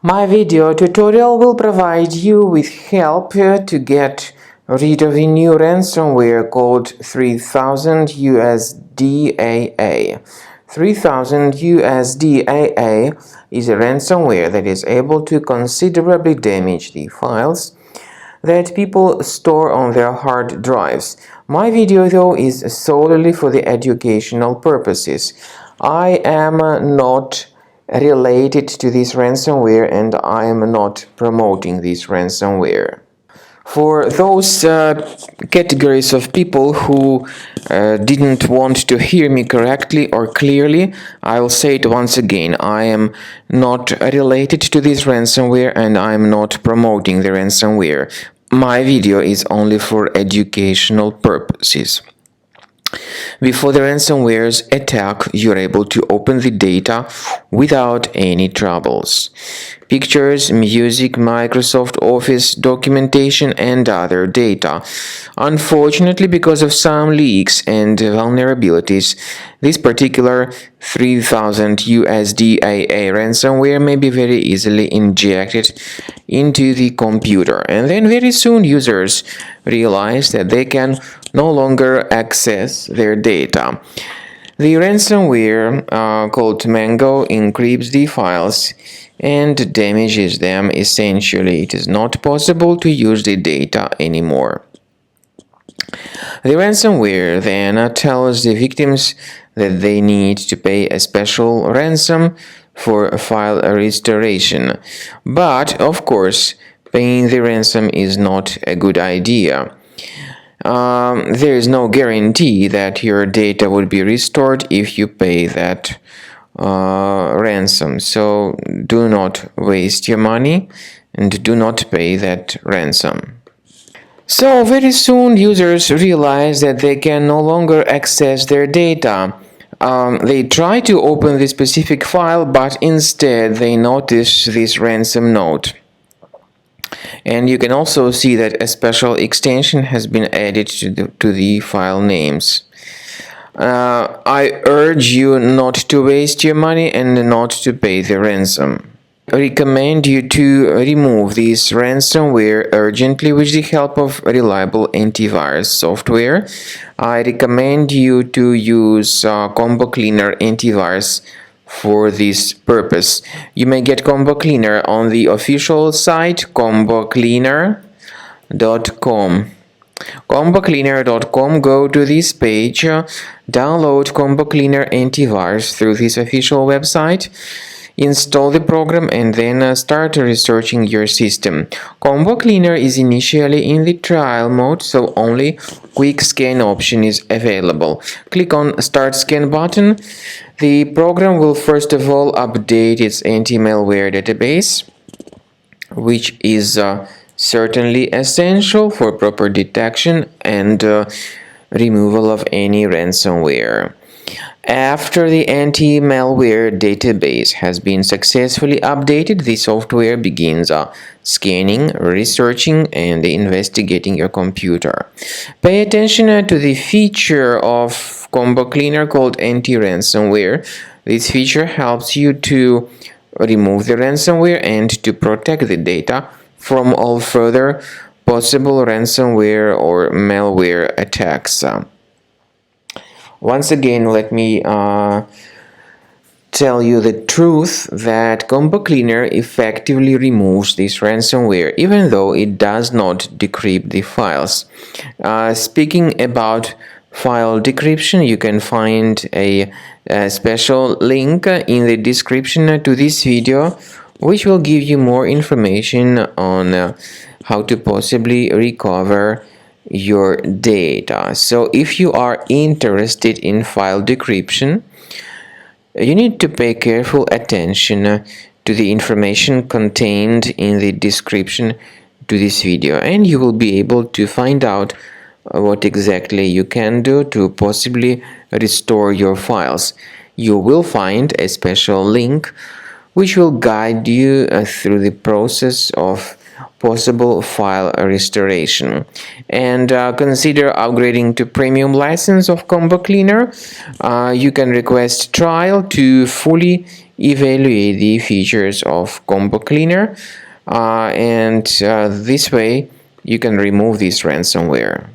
My video tutorial will provide you with help to get rid of a new ransomware called 3000 USDAA. 3000 USDAA is a ransomware that is able to considerably damage the files that people store on their hard drives. My video, though, is solely for the educational purposes. I am not related to this ransomware and I am not promoting this ransomware. For those categories of people who didn't want to hear me correctly or clearly, I'll say it once again. I am not related to this ransomware and I am not promoting the ransomware. My video is only for educational purposes. Before the ransomware's attack, you're able to open the data without any troubles. Pictures, music, Microsoft Office, documentation, and other data. Unfortunately, because of some leaks and vulnerabilities, this particular 3000 USDAA ransomware may be very easily injected into the computer, and then very soon users realize that they can no longer access their data. The ransomware called Mango encrypts the files and damages them. Essentially, it is not possible to use the data anymore. The ransomware then tells the victims that they need to pay a special ransom for file restoration. But, of course, paying the ransom is not a good idea. There is no guarantee that your data would be restored if you pay that ransom. So do not waste your money and do not pay that ransom. So very soon users realize that they can no longer access their data. They try to open the specific file, but instead they notice this ransom note. And you can also see that a special extension has been added to the file names. I urge you not to waste your money and not to pay the ransom. I recommend you to remove this ransomware urgently with the help of reliable antivirus software. I recommend you to use Cleaner Antivirus for this purpose. You may get Combo Cleaner on the official site combocleaner.com. combocleaner.com. Go to this page, download Combo Cleaner Antivirus through this official website, install the program, and then start researching your system. Combo Cleaner is initially in the trial mode, so only quick scan option is available. Click on Start Scan button. The program will first of all update its anti-malware database, which is certainly essential for proper detection and removal of any ransomware. After the anti-malware database has been successfully updated, the software begins scanning, researching, and investigating your computer. Pay attention to the feature of Combo Cleaner called anti-ransomware. This feature helps you to remove the ransomware and to protect the data from all further possible ransomware or malware attacks. Once again, let me tell you the truth that Combo Cleaner effectively removes this ransomware, even though it does not decrypt the files. Speaking about file decryption, you can find a special link in the description to this video, which will give you more information on how to possibly recover your data. So if you are interested in file decryption, you need to pay careful attention to the information contained in the description to this video, and you will be able to find out what exactly you can do to possibly restore your files. You will find a special link which will guide you through the process of possible file restoration. And consider upgrading to premium license of Combo Cleaner. You can request trial to fully evaluate the features of Combo Cleaner, and this way you can remove this ransomware.